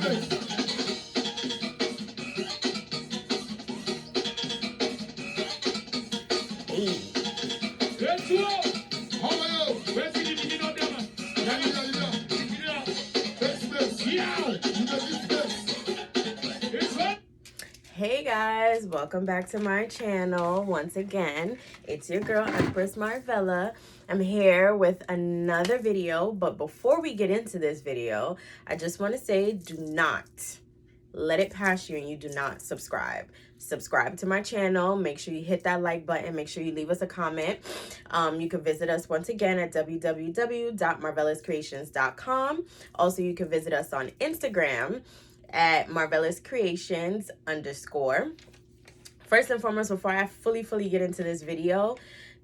Hey guys, welcome back to my channel. Once again, it's your girl Empress Marvella. I'm here with another video, but before we get into this video, I just want to say do not let it pass you and you do not subscribe. Subscribe to my channel. Make sure you hit that like button. Make sure you leave us a comment. You can visit us once again at www.marvellouscreations.com. Also, you can visit us on Instagram at marvellouscreations_. First and foremost, before I fully get into this video,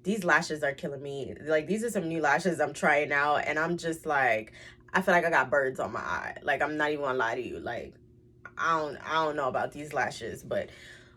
these lashes are killing me. Like, these are some new lashes I'm trying out, and I'm just like, I feel like I got birds on my eye. Like, I'm not even gonna lie to you. Like, I don't know about these lashes, but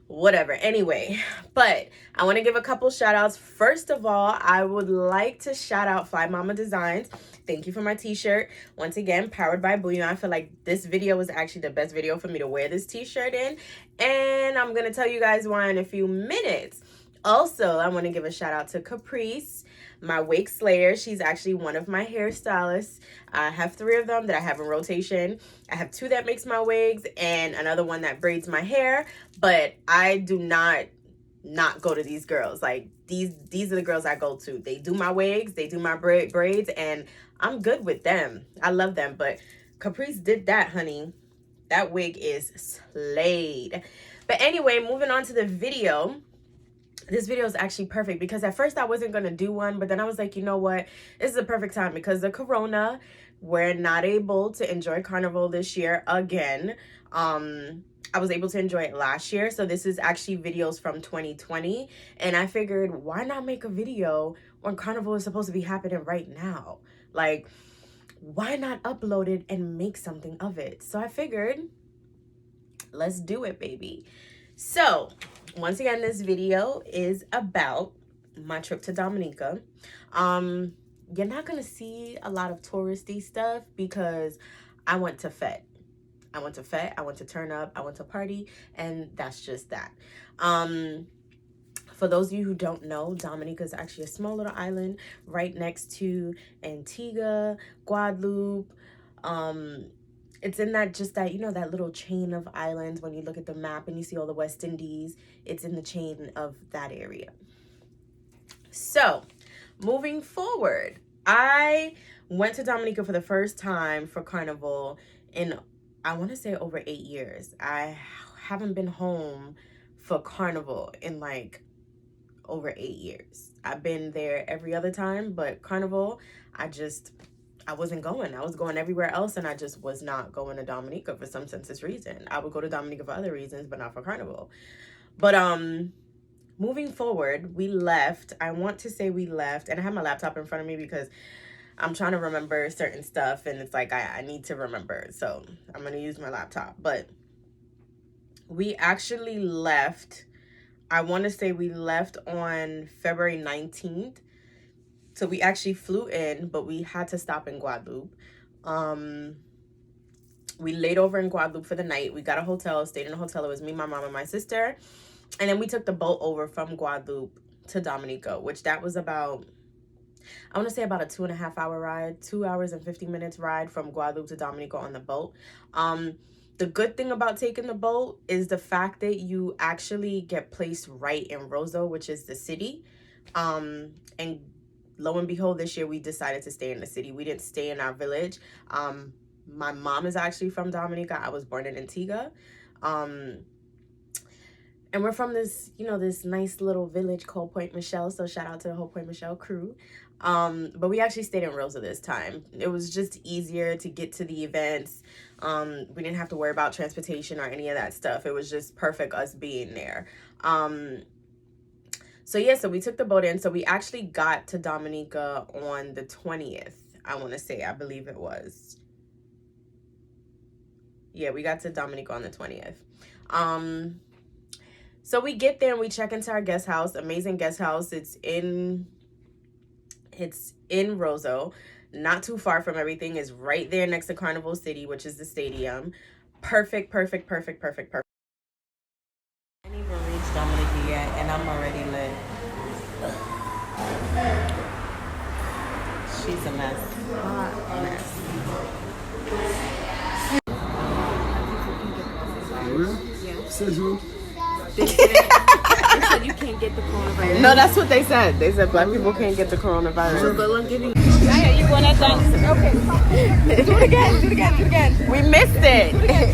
whatever. Anyway, but I want to give a couple shout outs. First of all, I would like to shout out Fly Mama Designs. Thank you for my t-shirt. Once again, powered by Bouyon. I feel like this video was actually the best video for me to wear this t-shirt in, and I'm gonna tell you guys why in a few minutes. Also, I want to give a shout out to Caprice, my wig slayer. She's actually one of my hairstylists. I have 3 of them that I have in rotation. I have 2 that makes my wigs and another one that braids my hair, but I do not go to these girls. Like, these are the girls I go to. They do my wigs, they do my braids, and I'm good with them. I love them, but Caprice did that, honey. That wig is slayed. But anyway, moving on to the video. This video is actually perfect because at first I wasn't going to do one, but then I was like, you know what? This is a perfect time because of Corona. We're not able to enjoy Carnival this year again. I was able to enjoy it last year. So this is actually videos from 2020. And I figured, why not make a video when Carnival is supposed to be happening right now? Like, why not upload it and make something of it? So I figured, let's do it, baby. So once again, this video is about my trip to Dominica. You're not gonna see a lot of touristy stuff because I went to Fete. I went to turn up, I went to party, and that's just that. For those of you who don't know, Dominica is actually a small little island right next to Antigua, Guadeloupe. It's in that that little chain of islands. When you look at the map and you see all the West Indies, it's in the chain of that area. So, moving forward, I went to Dominica for the first time for Carnival in, I want to say, over 8 years. I haven't been home for Carnival in like over 8 years. I've been there every other time, but Carnival, I wasn't going. I was going everywhere else, and I just was not going to Dominica for some senseless reason. I would go to Dominica for other reasons, but not for Carnival. But moving forward, we left. I want to say we left, and I have my laptop in front of me because I'm trying to remember certain stuff, and it's like I need to remember. So I'm going to use my laptop. But we actually left, I want to say we left on February 19th. So we actually flew in, but we had to stop in Guadeloupe. We laid over in Guadeloupe for the night. We got a hotel, stayed in a hotel. It was me, my mom, and my sister. And then we took the boat over from Guadeloupe to Dominica, which that was about, I want to say about a 2.5 hour ride, 2 hours and 50 minutes ride from Guadeloupe to Dominica on the boat. The good thing about taking the boat is the fact that you actually get placed right in Roseau, which is the city. And lo and behold, this year we decided to stay in the city. We didn't stay in our village. My mom is actually from Dominica. I was born in Antigua. And we're from this, this nice little village called Point Michelle. So shout out to the whole Point Michelle crew. But we actually stayed in Roseau this time. It was just easier to get to the events. We didn't have to worry about transportation or any of that stuff. It was just perfect us being there. So yeah, so we took the boat in. So we actually got to Dominica on the 20th, I want to say. I believe it was. Yeah, we got to Dominica on the 20th. So we get there and we check into our guest house. Amazing guest house. It's in Roseau. Not too far from everything. It's right there next to Carnival City, which is the stadium. Perfect, perfect, perfect, perfect, perfect. I didn't even reach Dominica yet, and I'm already lit. She's a mess. Hot mess. Yeah. Says who? They said you can't get the coronavirus. No, that's what they said. They said black people can't get the coronavirus. So good luck getting. You want that dance? Okay. Do it again. Do it again. Do it again. We missed it. Hey.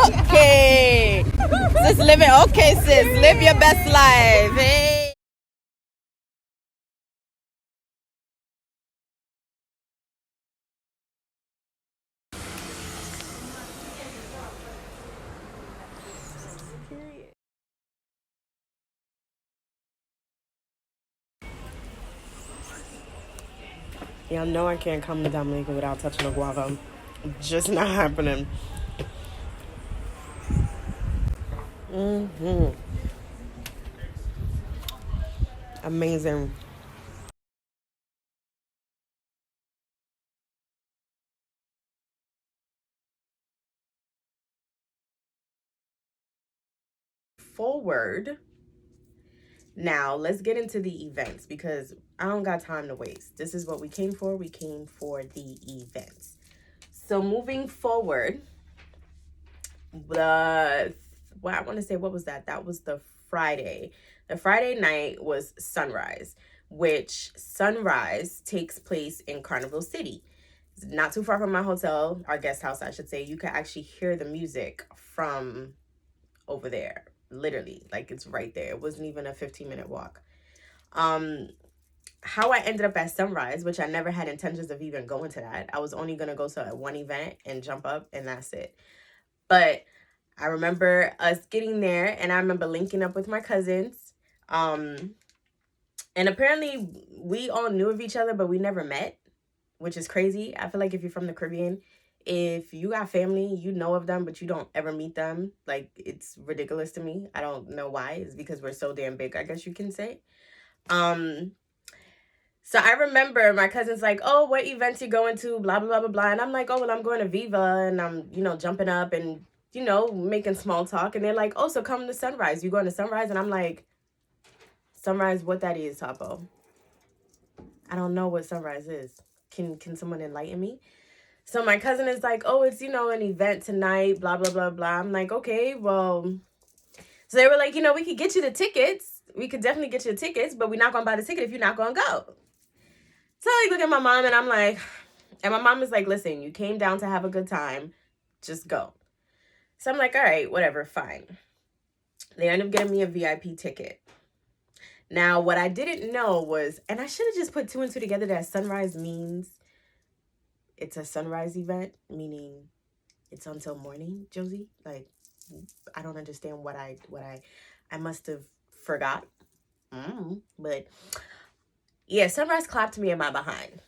Okay. Sis living. Okay, sis. Live your best life. Hey. Y'all know I can't come to Dominica without touching a guava. Just not happening. Amazing. Forward. Now, let's get into the events because I don't got time to waste. This is what we came for. We came for the events. So moving forward, I want to say, what was that? That was the Friday. The Friday night was Sunrise, which Sunrise takes place in Carnival City. It's not too far from my hotel, our guest house, I should say. You can actually hear the music from over there. Literally, like it's right there. It wasn't even a 15-minute walk. How I ended up at Sunrise, which I never had intentions of even going to that. I was only gonna go to one event and jump up, and that's it. But I remember us getting there, and I remember linking up with my cousins. And apparently we all knew of each other, but we never met, which is crazy. I feel like if you're from the Caribbean, if you got family, you know of them, but you don't ever meet them. Like, it's ridiculous to me. I don't know why. It's because we're so damn big, I guess you can say. So I remember my cousin's like, oh, what events you going to? Blah, blah, blah, blah, blah. And I'm like, oh, well, I'm going to Viva. And I'm, jumping up and, making small talk. And they're like, oh, so come to Sunrise. You going to Sunrise? And I'm like, Sunrise, what that is, Topo? I don't know what Sunrise is. Can someone enlighten me? So my cousin is like, oh, it's, an event tonight, blah, blah, blah, blah. I'm like, okay, well. So they were like, we could get you the tickets. We could definitely get you the tickets, but we're not going to buy the ticket if you're not going to go. So I look at my mom and I'm like, and my mom is like, listen, you came down to have a good time. Just go. So I'm like, all right, whatever, fine. They end up getting me a VIP ticket. Now, what I didn't know was, and I should have just put two and two together, that Sunrise means it's a sunrise event, meaning it's until morning, Josie. Like, I don't understand what I must have forgot. But yeah, Sunrise clapped me in my behind.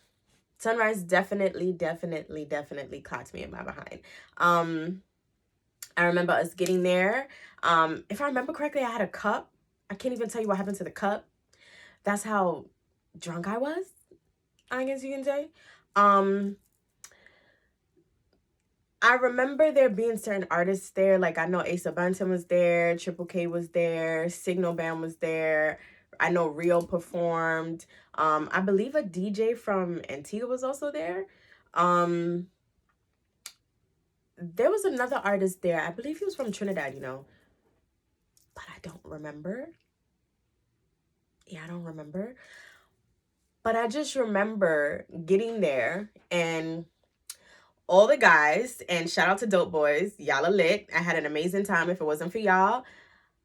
Sunrise definitely clapped me in my behind. I remember us getting there. If I remember correctly, I had a cup. I can't even tell you what happened to the cup. That's how drunk I was, I guess you can say. I remember there being certain artists there. Like, I know Asa Bunton was there. Triple K was there. Signal Band was there. I know Rio performed. I believe a DJ from Antigua was also there. There was another artist there. I believe he was from Trinidad, but I don't remember. Yeah, I don't remember. But I just remember getting there and all the guys, and shout out to Dope Boys, y'all are lit. I had an amazing time. If it wasn't for y'all,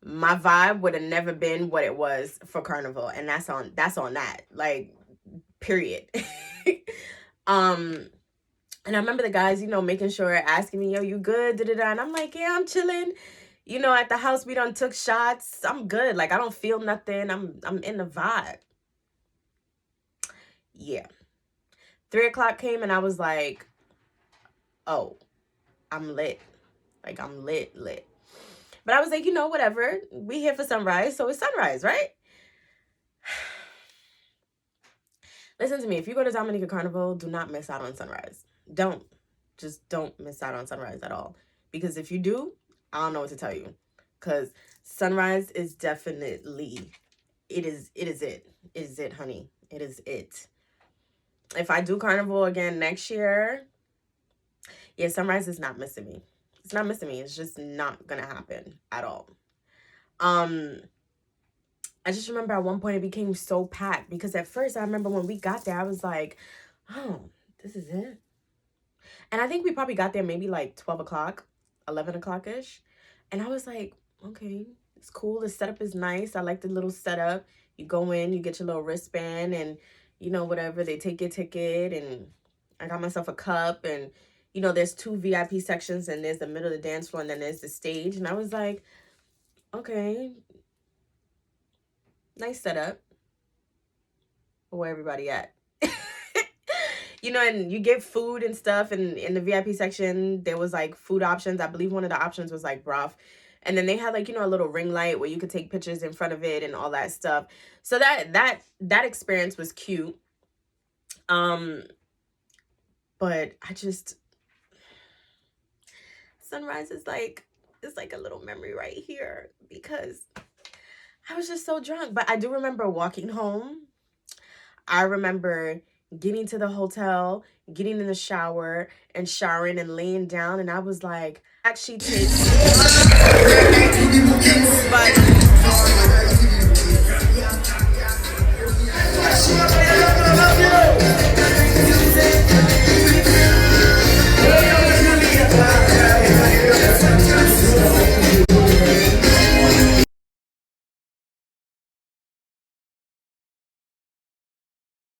my vibe would have never been what it was for Carnival, and that's on that, like, period. And I remember the guys, making sure, asking me, yo, you good? Da-da-da. And I'm like, yeah, I'm chilling. At the house, we done took shots. I'm good. Like, I don't feel nothing. I'm in the vibe. Yeah. 3 o'clock came and I was like, oh, I'm lit. Like, I'm lit. But I was like, whatever. We here for Sunrise, so it's Sunrise, right? Listen to me. If you go to Dominica Carnival, do not miss out on Sunrise. Don't. just don't miss out on sunrise at all. Because if you do, I don't know what to tell you. Because sunrise is definitely, it is it. It is it, honey. It is it. If I do Carnival again next year, yeah, sunrise is not missing me. It's not missing me. It's just not gonna happen at all. I just remember at one point it became so packed because at first I remember when we got there, I was like, oh, this is it. And I think we probably got there maybe like 12 o'clock, 11 o'clock-ish. And I was like, okay, it's cool. The setup is nice. I like the little setup. You go in, you get your little wristband and, you know, whatever. They take your ticket and I got myself a cup. And, you know, there's 2 VIP sections and there's the middle of the dance floor and then there's the stage. And I was like, okay, nice setup. But where everybody at? You know, and you get food and stuff, and in the VIP section there was like food options. I believe one of the options was like broth, and then they had like, you know, a little ring light where you could take pictures in front of it and all that stuff. So that experience was cute. But I just, sunrise is like, it's like a little memory right here because I was just so drunk. But I do remember walking home. I remember getting to the hotel, getting in the shower and showering and laying down, and I was like, actually takes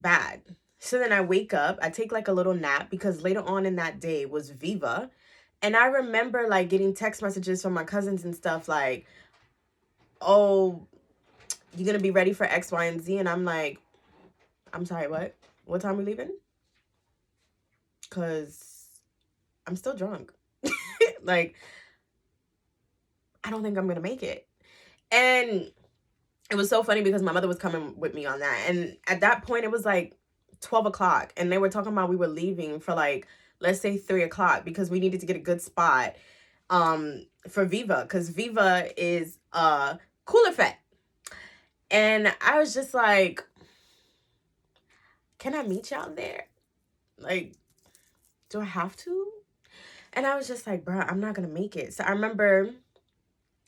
bad. So then I wake up, I take like a little nap because later on in that day was Viva. And I remember like getting text messages from my cousins and stuff like, oh, you're going to be ready for X, Y, and Z. And I'm like, I'm sorry, what? What time are we leaving? Because I'm still drunk. Like, I don't think I'm going to make it. And it was so funny because my mother was coming with me on that. And at that point, it was like 12 o'clock. And they were talking about we were leaving for like, let's say 3 o'clock because we needed to get a good spot for Viva. Because Viva is a cooler fete. And I was just like, can I meet y'all there? Like, do I have to? And I was just like, bro, I'm not going to make it. So I remember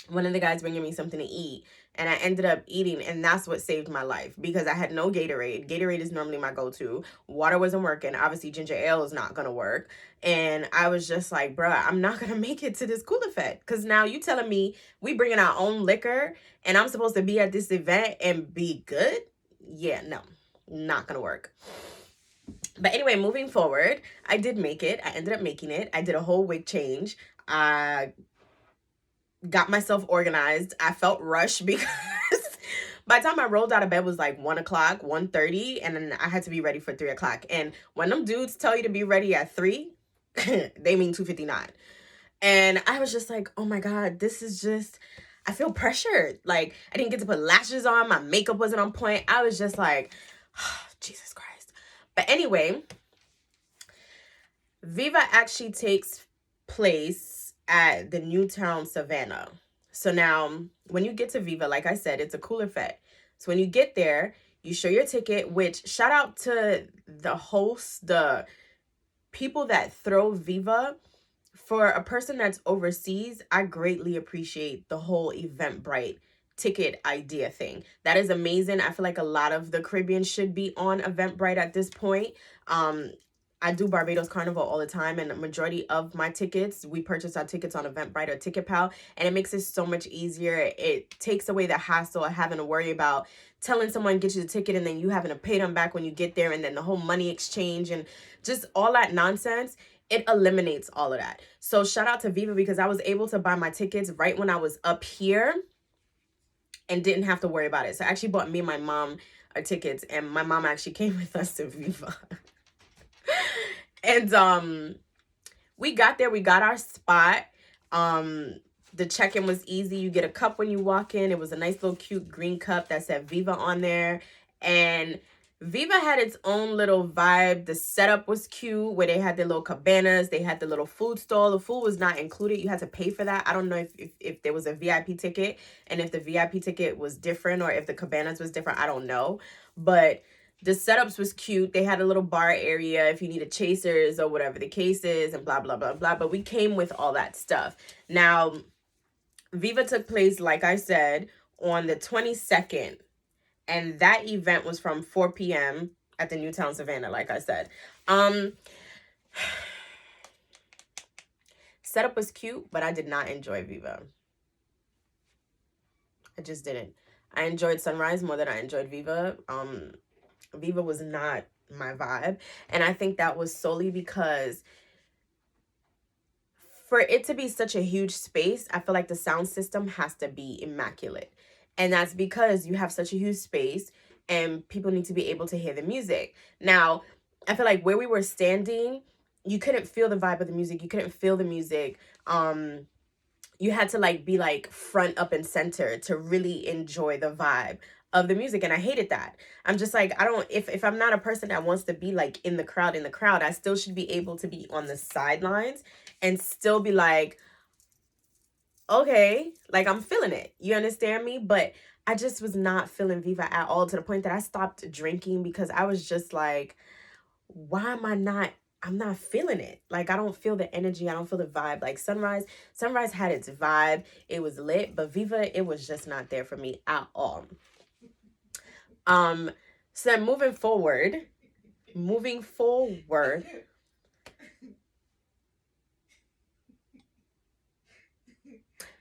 one of the guys bringing me something to eat. And I ended up eating, and that's what saved my life because I had no Gatorade. Gatorade is normally my go-to. Water wasn't working. Obviously, ginger ale is not going to work. And I was just like, bruh, I'm not going to make it to this cooler fete because now you telling me we bringing our own liquor and I'm supposed to be at this event and be good? Yeah, no, not going to work. But anyway, moving forward, I did make it. I ended up making it. I did a whole wig change. I got myself organized. I felt rushed because by the time I rolled out of bed was like 1 o'clock, 1:30, and then I had to be ready for 3 o'clock. And when them dudes tell you to be ready at 3, they mean 2:59. And I was just like, oh my God, this is just, I feel pressured. Like, I didn't get to put lashes on. My makeup wasn't on point. I was just like, oh, Jesus Christ. But anyway, Viva actually takes place at the Newtown Savannah. So now when you get to Viva, like I said, it's a cooler fete. So when you get there, you show your ticket, which shout out to the hosts, the people that throw Viva. For a person that's overseas, I greatly appreciate the whole Eventbrite ticket idea thing. That is amazing. I feel like a lot of the Caribbean should be on Eventbrite at this point. I do Barbados Carnival all the time, and the majority of my tickets, we purchase our tickets on Eventbrite or TicketPal, and it makes it so much easier. It takes away the hassle of having to worry about telling someone get you the ticket and then you having to pay them back when you get there, and then the whole money exchange and just all that nonsense. It eliminates all of that. So shout out to Viva because I was able to buy my tickets right when I was up here and didn't have to worry about it. So I actually bought me and my mom our tickets, and my mom actually came with us to Viva. And we got there, we got our spot. The check-in was easy. You get a cup when you walk in. It was a nice little cute green cup that said Viva on there. And Viva had its own little vibe. The setup was cute where they had their little cabanas. They had the little food stall. The food was not included. You had to pay for that. I don't know if there was a VIP ticket and if the VIP ticket was different or if the cabanas was different. I don't know. But the setups was cute. They had a little bar area if you needed chasers or whatever the case is and blah, blah, blah, blah. But we came with all that stuff. Now, Viva took place, like I said, on the 22nd. And that event was from 4 p.m. at the Newtown Savannah, like I said. Setup was cute, but I did not enjoy Viva. I just didn't. I enjoyed Sunrise more than I enjoyed Viva. Viva was not my vibe. And I think that was solely because for it to be such a huge space, I feel like the sound system has to be immaculate. And that's because you have such a huge space and people need to be able to hear the music. Now, I feel like where we were standing, you couldn't feel the vibe of the music. You couldn't feel the music. You had to like be like front, up, and center to really enjoy the vibe of the music. And I hated that. I'm just like, I don't, if I'm not a person that wants to be like in the crowd, I still should be able to be on the sidelines and still be like, okay, like I'm feeling it. You understand me? But I just was not feeling Viva at all, to the point that I stopped drinking because I was just like, why am I not, I'm not feeling it. Like I don't feel the energy. I don't feel the vibe. Like Sunrise had its vibe. It was lit, but Viva, it was just not there for me at all. So then moving forward,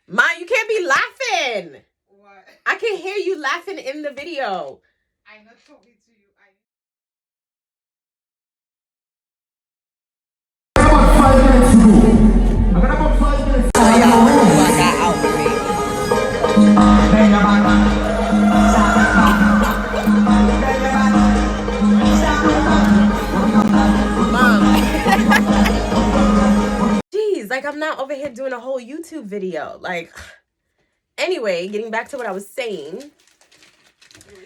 Ma, you can't be laughing. What? I can hear you laughing in the video. I'm not talking to you. I got about 5 minutes. I got Jeez, like I'm not over here doing a whole YouTube video. Like, anyway, getting back to what I was saying. You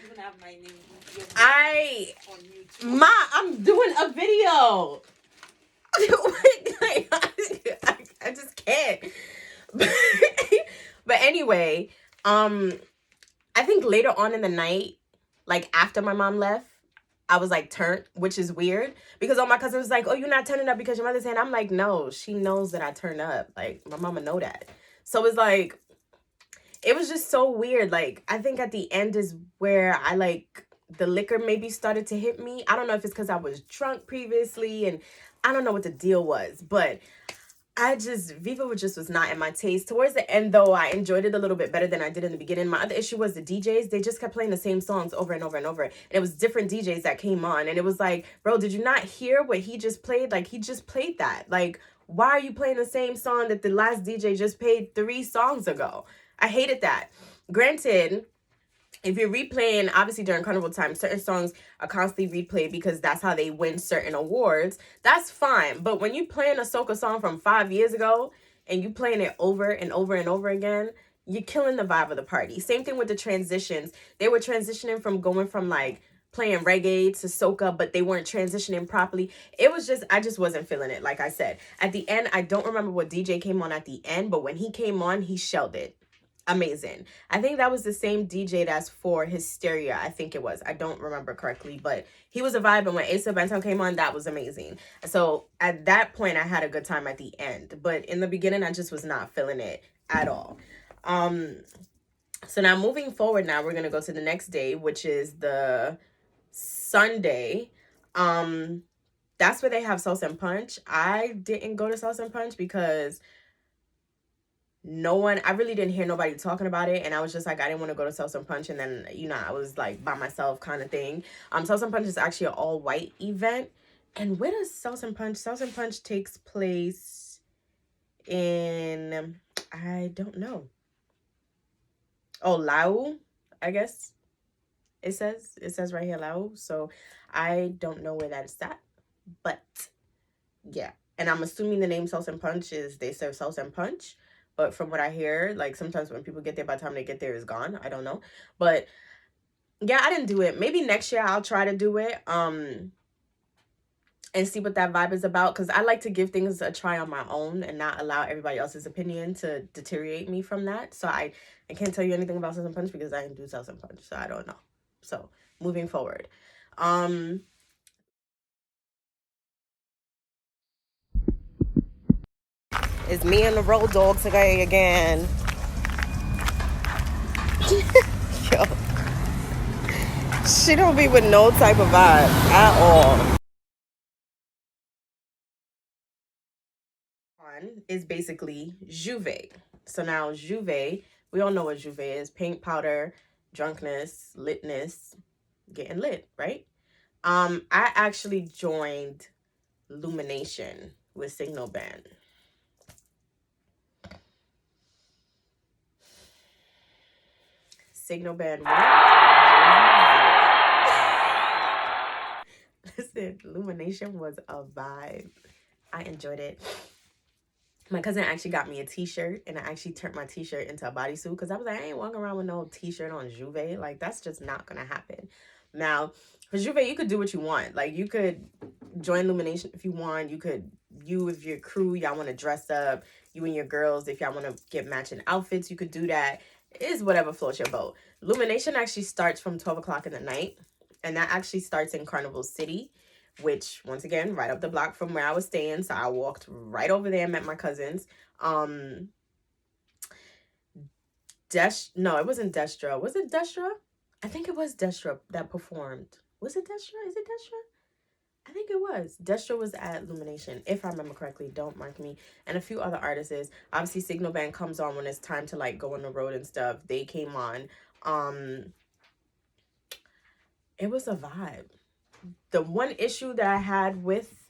even have my name. On YouTube. Ma, I'm doing a video. I just can't. But anyway, I think later on in the night, like after my mom left, I was like turnt, which is weird because all my cousins was like, oh, you're not turning up because your mother's saying. I'm like, no, she knows that I turn up. Like my mama know that. So it's like, it was just so weird. Like I think at the end is where I like the liquor maybe started to hit me. I don't know if it's because I was drunk previously and I don't know what the deal was, but Viva just was not in my taste. Towards the end, though, I enjoyed it a little bit better than I did in the beginning. My other issue was the DJs. They just kept playing the same songs over and over and over. And it was different DJs that came on. And it was like, bro, did you not hear what he just played? Like, he just played that. Like, why are you playing the same song that the last DJ just played 3 songs ago? I hated that. Granted, if you're replaying, obviously during Carnival time, certain songs are constantly replayed because that's how they win certain awards. That's fine. But when you playing a soca song from 5 years ago and you playing it over and over and over again, you're killing the vibe of the party. Same thing with the transitions. They were transitioning from going from like playing reggae to soca, but they weren't transitioning properly. It was just, I just wasn't feeling it. Like I said, at the end, I don't remember what DJ came on at the end, but when he came on, he shelled it. Amazing. I think that was the same DJ that's for Hysteria. I think it was. I don't remember correctly, but he was a vibe. And when Asa Benton came on, that was amazing. So at that point, I had a good time at the end. But in the beginning, I just was not feeling it at all. So now moving forward, now we're going to go to the next day, which is the Sunday. That's where they have Salsa and Punch. I didn't go to Salsa and Punch because I really didn't hear nobody talking about it, and I was just like, I didn't want to go to Salsa and Punch, and then, you know, I was like by myself kind of thing. Salsa and Punch is actually an all-white event. And where does Salsa and Punch? Salsa and Punch takes place in, I don't know. Oh, Lau, I guess it says right here, Lau. So I don't know where that's at, but yeah. And I'm assuming the name Salsa and Punch is they serve Salsa and Punch. But from what I hear, like sometimes when people get there, by the time they get there, it's gone. I don't know. But yeah, I didn't do it. Maybe next year I'll try to do it. And see what that vibe is about, because I like to give things a try on my own and not allow everybody else's opinion to deteriorate me from that. So I can't tell you anything about Salsa and Punch because I didn't do Salsa and Punch, so I don't know. So moving forward, it's me and the road dog today again. Yo, she don't be with no type of vibe at all. Is basically Juve. So now Juve, we all know what Juve is: paint, powder, drunkenness, litness, getting lit, right? I actually joined Lumination with Signal Band. Signal Band 1. Listen, Lumination was a vibe. I enjoyed it. My cousin actually got me a t-shirt, and I actually turned my t-shirt into a bodysuit because I was like, I ain't walking around with no t-shirt on Juve. Like, that's just not gonna happen. Now, for Juve, you could do what you want. Like, you could join Lumination if you want. You could, you with your crew, y'all want to dress up. You and your girls, if y'all want to get matching outfits, you could do that. It's whatever floats your boat. Lumination actually starts from 12 o'clock in the night, and that actually starts in Carnival City, which, once again, right up the block from where I was staying. So I walked right over there and met my cousins. No, it wasn't Destra. Was it Destra? I think it was Destra that performed. Was it Destra? Is it Destra? I think it was. Destra was at Lumination, if I remember correctly. Don't mark me. And a few other artists. Obviously, Signal Band comes on when it's time to, like, go on the road and stuff. They came on. It was a vibe. The one issue that I had with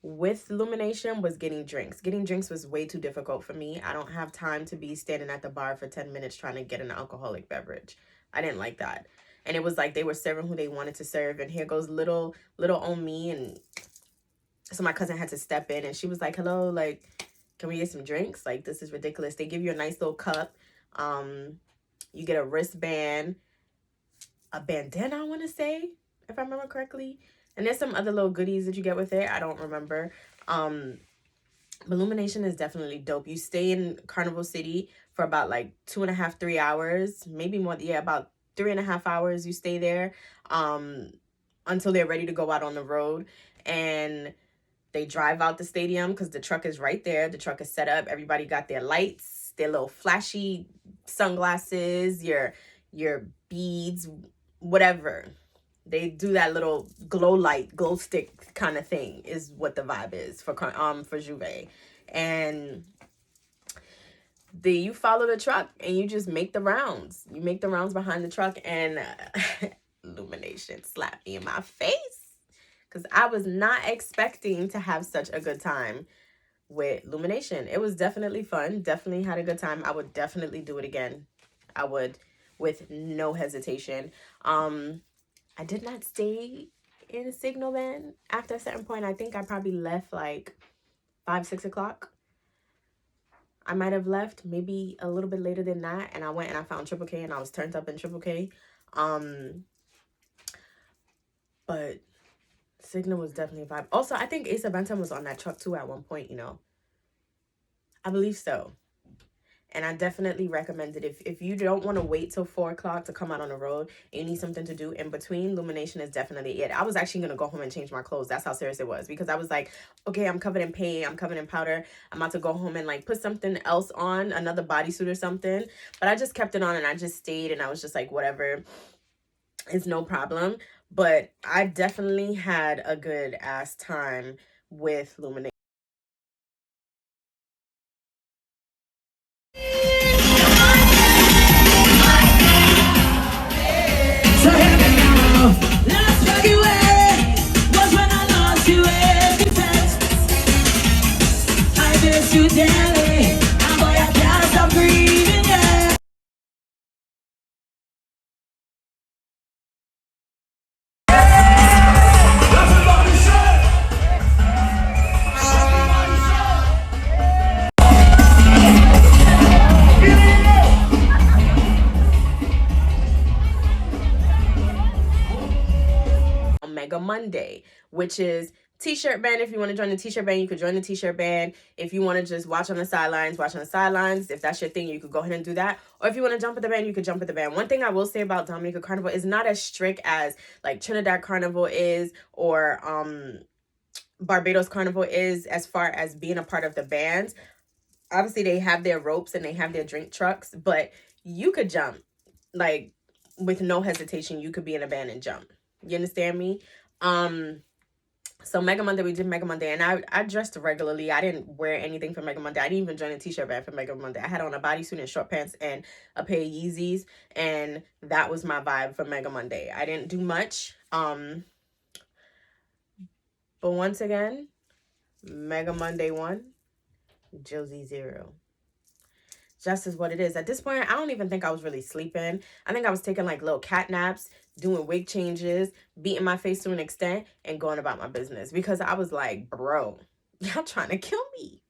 Lumination was getting drinks. Getting drinks was way too difficult for me. I don't have time to be standing at the bar for 10 minutes trying to get an alcoholic beverage. I didn't like that. And it was like they were serving who they wanted to serve, and here goes little on me. And so my cousin had to step in, and she was like, hello, like, can we get some drinks? Like, this is ridiculous. They give you a nice little cup. You get a wristband, a bandana, I want to say, if I remember correctly. And there's some other little goodies that you get with it. I don't remember. Illumination is definitely dope. You stay in Carnival City for about like 2.5, 3 hours, maybe more. Yeah, about 3.5 hours. You stay there until they're ready to go out on the road. And they drive out the stadium because the truck is right there. The truck is set up. Everybody got their lights, their little flashy sunglasses, your beads, whatever. They do that little glow light, glow stick kind of thing is what the vibe is for Juve. And you follow the truck and you just make the rounds. You make the rounds behind the truck, and Illumination slapped me in my face because I was not expecting to have such a good time with Illumination. It was definitely fun. Definitely had a good time. I would definitely do it again. I would, with no hesitation. I did not stay in Signal Band after a certain point. I think I probably left like 5, 6 o'clock. I might have left maybe a little bit later than that. And I went and I found Triple K, and I was turned up in Triple K. But Signal was definitely a vibe. Also, I think Asa Benton was on that truck too at one point, you know. I believe so. And I definitely recommend it. If you don't want to wait till 4 o'clock to come out on the road and you need something to do in between, Lumination is definitely it. I was actually going to go home and change my clothes. That's how serious it was. Because I was like, okay, I'm covered in paint. I'm covered in powder. I'm about to go home and like put something else on, another bodysuit or something. But I just kept it on and I just stayed, and I was just like, whatever. It's no problem. But I definitely had a good ass time with Lumination. Monday, which is t-shirt band. If you want to join the t-shirt band, you could join the t-shirt band. If you want to just watch on the sidelines, watch on the sidelines. If that's your thing, you could go ahead and do that. Or if you want to jump at the band, you could jump at the band. One thing I will say about Dominica Carnival is not as strict as like Trinidad Carnival is, or Barbados Carnival is, as far as being a part of the bands. Obviously, they have their ropes and they have their drink trucks, but you could jump. Like, with no hesitation, you could be in a band and jump. You understand me? So Mega Monday, we did Mega Monday, and I dressed regularly. I didn't wear anything for Mega Monday. I didn't even join a t-shirt band for Mega Monday. I had on a bodysuit and short pants and a pair of Yeezys, and that was my vibe for Mega Monday. I didn't do much. But once again, Mega Monday 1, Josie 0. Just as what it is. At this point, I don't even think I was really sleeping. I think I was taking like little cat naps, doing wig changes, beating my face to an extent, and going about my business. Because I was like, bro, y'all trying to kill me.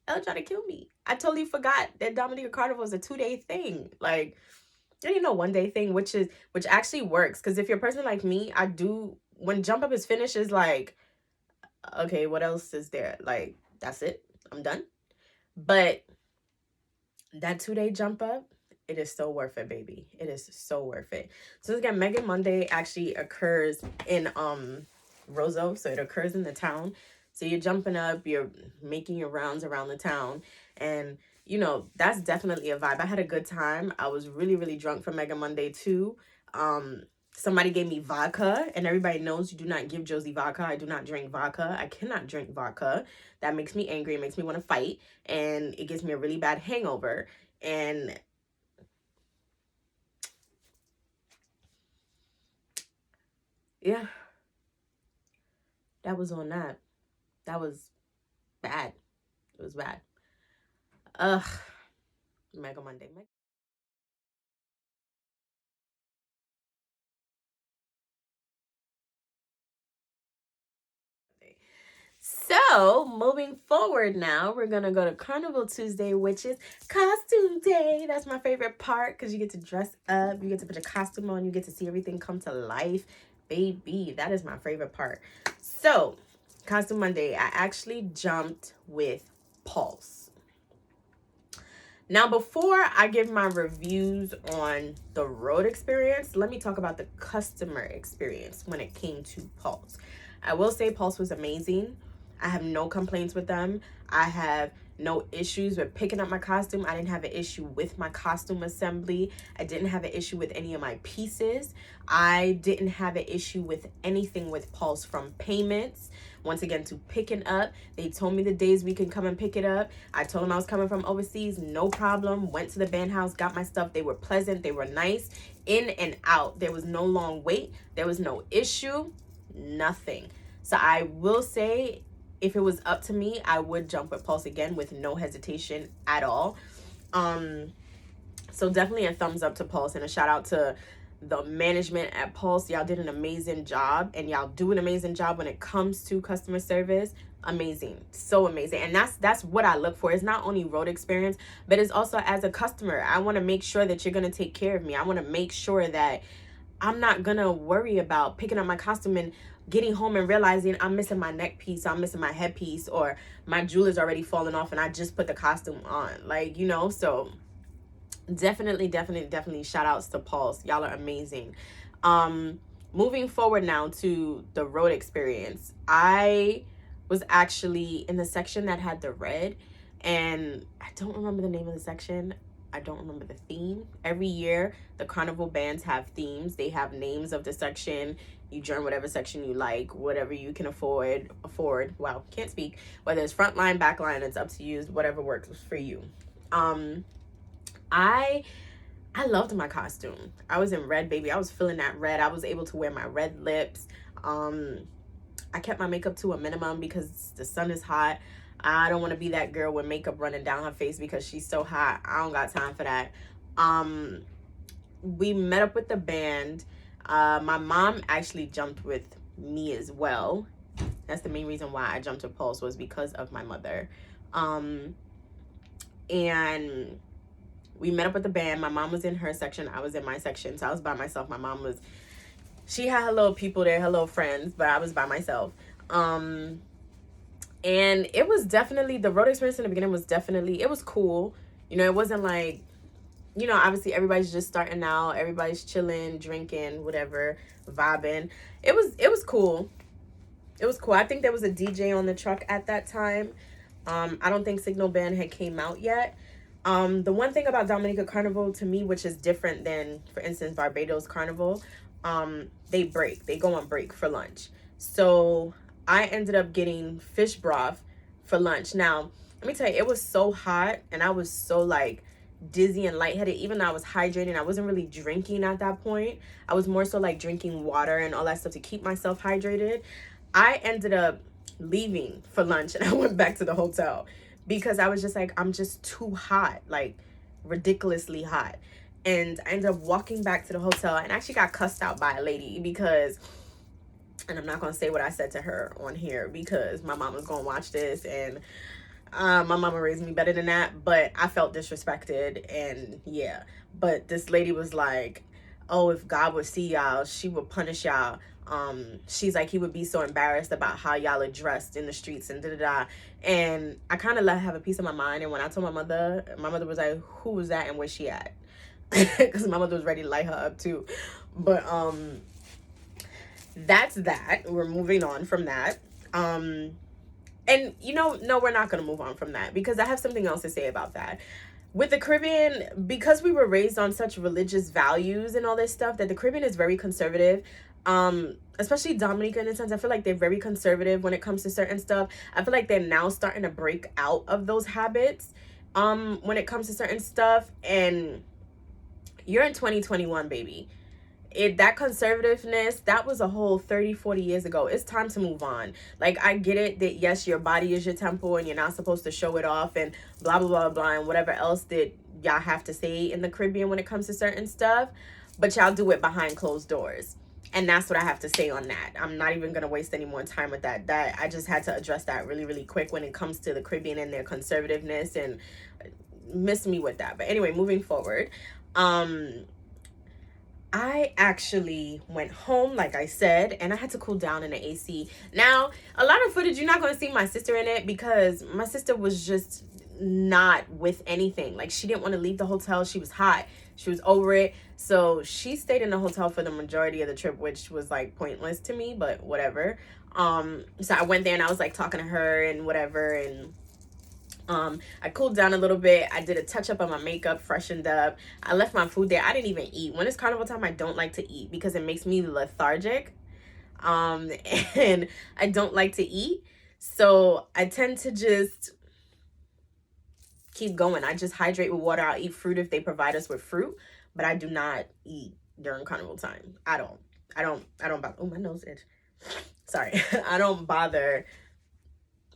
Y'all trying to kill me. I totally forgot that Dominica Carnival is a 2-day thing. Like, there ain't no 1-day thing, which actually works. Because if you're a person like me, I do, when Jump Up is finished, is like, okay, what else is there? Like, that's it. I'm done. But that 2-day Jump Up, it is so worth it, baby. It is so worth it. So again, Mega Monday actually occurs in Roseau, so it occurs in the town. So you're jumping up, you're making your rounds around the town, and you know, that's definitely a vibe. I had a good time. I was really, really drunk for Mega Monday too. Somebody gave me vodka, and everybody knows you do not give Josie vodka. I do not drink vodka. I cannot drink vodka. That makes me angry. It makes me want to fight, and it gives me a really bad hangover. And yeah, that was on that. That was bad. It was bad. Ugh. Mega Monday. So, moving forward now, we're going to go to Carnival Tuesday, which is costume day. That's my favorite part because you get to dress up, you get to put your costume on, you get to see everything come to life. Baby, that is my favorite part. So, Costume Monday, I actually jumped with Pulse. Now, before I give my reviews on the road experience, let me talk about the customer experience when it came to Pulse. I will say Pulse was amazing. I have no complaints with them. I have no issues with picking up my costume. I didn't have an issue with my costume assembly. I didn't have an issue with any of my pieces. I didn't have an issue with anything with Pulse, from payments, once again, to picking up. They told me the days we can come and pick it up. I told them I was coming from overseas, no problem. Went to the band house, got my stuff. They were pleasant. They were nice. In and out. There was no long wait. There was no issue. Nothing. So I will say, if it was up to me, I would jump with Pulse again with no hesitation at all. So definitely a thumbs up to Pulse, and a shout out to the management at Pulse. Y'all did an amazing job, and y'all do an amazing job when it comes to customer service. Amazing. So amazing. And that's what I look for. It's not only road experience, but it's also as a customer. I want to make sure that you're going to take care of me. I want to make sure that I'm not going to worry about picking up my costume and getting home and realizing I'm missing my neck piece, I'm missing my headpiece, or my jewelry's already fallen off and I just put the costume on. Like, you know, so definitely shout outs to Pulse. Y'all are amazing. Moving forward now to the road experience. I was actually in the section that had the red, and I don't remember the name of the section. I don't remember the theme. Every year, the carnival bands have themes. They have names of the section. You join whatever section you like, whatever you can afford. Wow, can't speak. Whether it's front line, back line, it's up to you. Whatever works for you. I loved my costume. I was in red, baby. I was feeling that red. I was able to wear my red lips. I kept my makeup to a minimum because the sun is hot. I don't want to be that girl with makeup running down her face because she's so hot. I don't got time for that. We met up with the band. My mom actually jumped with me as well. That's the main reason why I jumped with Pulse, was because of my mother. And we met up with the band. My mom was in her section. I was in my section. So I was by myself. My mom was she had her little people there, her little friends, but I was by myself. And it was definitely, the road experience in the beginning was definitely, it was cool. You know, it wasn't like, you know, obviously everybody's just starting out, everybody's chilling, drinking, whatever, vibing. It was cool. It was cool. I think there was a DJ on the truck at that time. I don't think Signal Band had came out yet. The one thing about Dominica Carnival to me, which is different than, for instance, Barbados Carnival, they go on break for lunch. So I ended up getting fish broth for lunch. Now, let me tell you, it was so hot and I was so like dizzy and lightheaded. Even though I was hydrating, I wasn't really drinking at that point. I was more so like drinking water and all that stuff to keep myself hydrated. I ended up leaving for lunch and I went back to the hotel because I was just like, I'm just too hot, like ridiculously hot. And I ended up walking back to the hotel and actually got cussed out by a lady because, and I'm not going to say what I said to her on here because my mom was going to watch this, and my mama raised me better than that, but I felt disrespected. And yeah, but this lady was like, oh, if God would see y'all, she would punish y'all. She's like, he would be so embarrassed about how y'all are dressed in the streets and da-da-da. And I kind of let her have a piece of my mind. And when I told my mother was like, who was that and where's she at? Because my mother was ready to light her up too. But that's that. We're moving on from that. And you know, no, we're not going to move on from that because I have something else to say about that. With the Caribbean, because we were raised on such religious values and all this stuff, that the Caribbean is very conservative. Especially Dominica, in a sense, I feel like they're very conservative when it comes to certain stuff. I feel like they're now starting to break out of those habits when it comes to certain stuff. And you're in 2021, baby. That conservativeness, that was a whole 30-40 years ago. It's time to move on. Like, I get it that yes, your body is your temple and you're not supposed to show it off and blah blah blah blah and whatever else that y'all have to say in the Caribbean when it comes to certain stuff, but y'all do it behind closed doors. And that's what I have to say on that. I'm not even gonna waste any more time with that. I just had to address that really, really quick when it comes to the Caribbean and their conservativeness, and miss me with that. But anyway, moving forward, I actually went home, like I said, and I had to cool down in the AC. Now, a lot of footage, you're not going to see my sister in it because my sister was just not with anything. Like, she didn't want to leave the hotel. She was hot. She was over it. So she stayed in the hotel for the majority of the trip, which was like pointless to me, but whatever. So I went there and I was like talking to her and whatever, and I cooled down a little bit. I did a touch up on my makeup, freshened up. I left my food there. I didn't even eat. When it's carnival time, I don't like to eat because it makes me lethargic. And I don't like to eat. So I tend to just keep going. I just hydrate with water. I'll eat fruit if they provide us with fruit, but I do not eat during carnival time. I don't bother. Oh, my nose itch. Sorry. I don't bother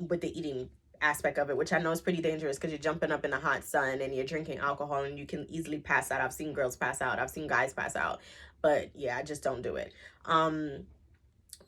with the eating aspect of it, which I know is pretty dangerous because you're jumping up in the hot sun and you're drinking alcohol and you can easily pass out. I've seen girls pass out. I've seen guys pass out. But yeah, I just don't do it.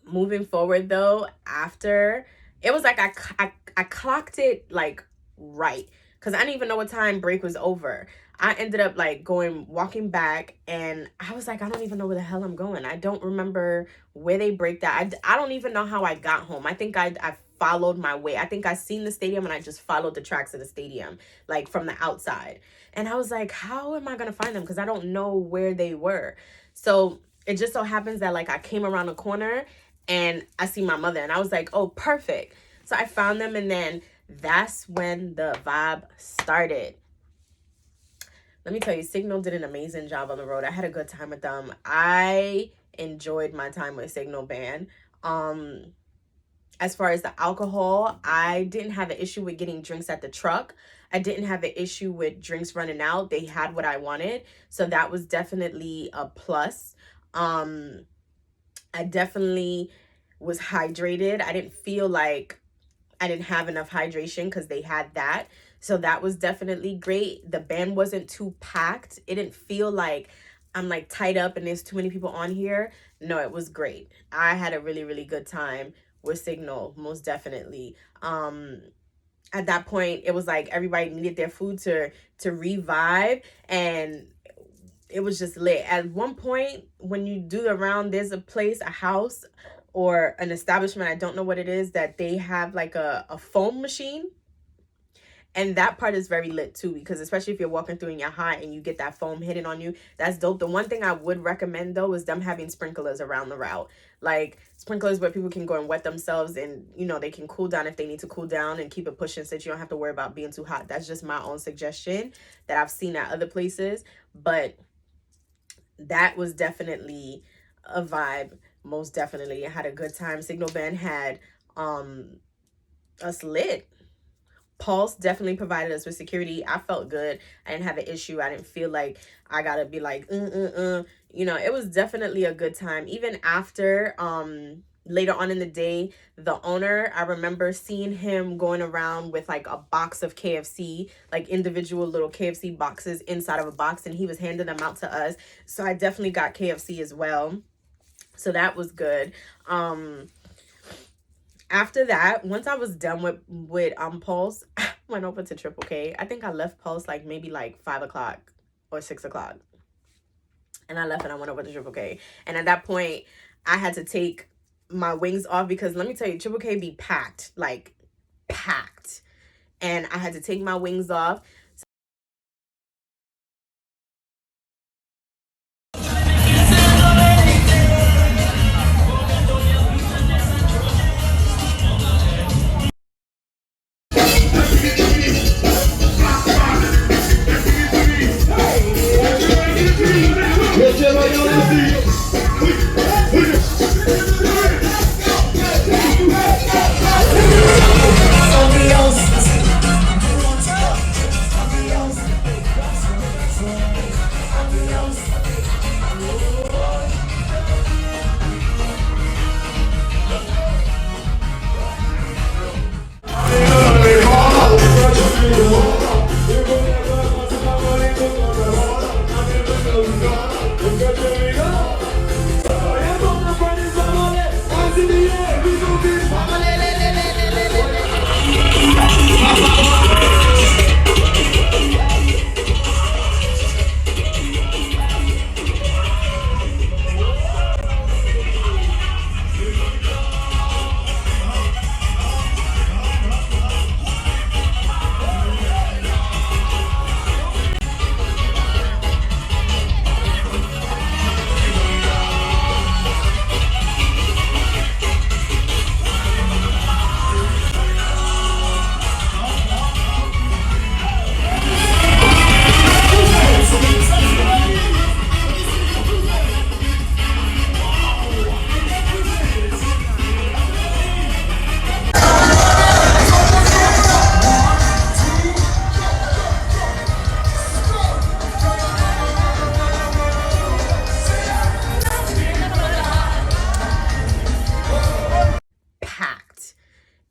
Moving forward though, after, it was like I clocked it like right because I didn't even know what time break was over. I ended up like walking back, and I was like, I don't even know where the hell I'm going. I don't remember where they break that. I don't even know how I got home. I think I followed my way. I think I seen the stadium and I just followed the tracks of the stadium, like from the outside. And I was like, how am I going to find them? Because I don't know where they were. So it just so happens that like I came around the corner and I see my mother, and I was like, oh, perfect. So I found them, and then that's when the vibe started. Let me tell you, Signal did an amazing job on the road. I had a good time with them. I enjoyed my time with Signal Band. As far as the alcohol, I didn't have an issue with getting drinks at the truck. I didn't have an issue with drinks running out. They had what I wanted. So that was definitely a plus. I definitely was hydrated. I didn't feel like I didn't have enough hydration because they had that. So that was definitely great. The band wasn't too packed. It didn't feel like I'm like tied up and there's too many people on here. No, it was great. I had a really, really good time with Signal, most definitely. At that point, it was like everybody needed their food to revive. And it was just lit. At one point, when you do the round, there's a place, a house, or an establishment, I don't know what it is, that they have like a foam machine. And that part is very lit too, because especially if you're walking through in your high and you get that foam hitting on you, that's dope. The one thing I would recommend though is them having sprinklers around the route. Like sprinklers where people can go and wet themselves, and you know, they can cool down if they need to cool down and keep it pushing so that you don't have to worry about being too hot. That's just my own suggestion that I've seen at other places. But that was definitely a vibe. Most definitely. I had a good time. Signal Band had us lit. Pulse definitely provided us with security. I felt good. I didn't have an issue. I didn't feel like I gotta be like, You know, it was definitely a good time. Even after, later on in the day, the owner, I remember seeing him going around with like a box of KFC, like individual little KFC boxes inside of a box, and he was handing them out to us. So I definitely got KFC as well. So that was good. After that, once I was done with Pulse, I went over to Triple K. I think I left Pulse like maybe like 5 o'clock or 6 o'clock. And I left and I went over to Triple K. And at that point, I had to take my wings off, because let me tell you, Triple K be packed, like packed. And I had to take my wings off.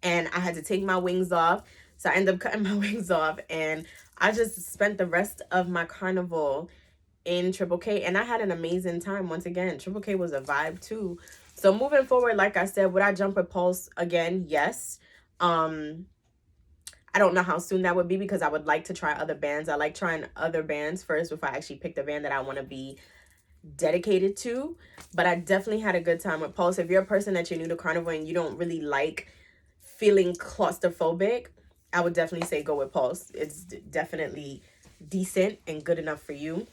And I had to take my wings off. So I ended up cutting my wings off, and I just spent the rest of my carnival in Triple K, and I had an amazing time. Once again, Triple K was a vibe too. So moving forward, like I said, would I jump with Pulse again? Yes. I don't know how soon that would be, because I would like to try other bands. I like trying other bands first before I actually pick the band that I want to be dedicated to. But I definitely had a good time with Pulse. If you're a person that you're new to carnival and you don't really like feeling claustrophobic, I would definitely say go with Pulse. It's definitely decent and good enough for you.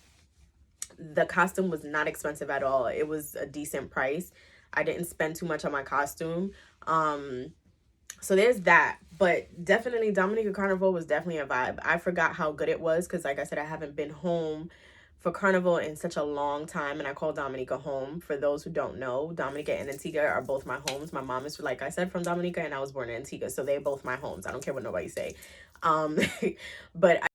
The costume was not expensive at all. It was a decent price. I didn't spend too much on my costume. So there's that. But definitely Dominica Carnival was definitely a vibe. I forgot how good it was, because like I said, I haven't been home for Carnival in such a long time, and I call Dominica home. For those who don't know, Dominica and Antigua are both my homes. My mom is, like I said, from Dominica, and I was born in Antigua, so they're both my homes. I don't care what nobody say. But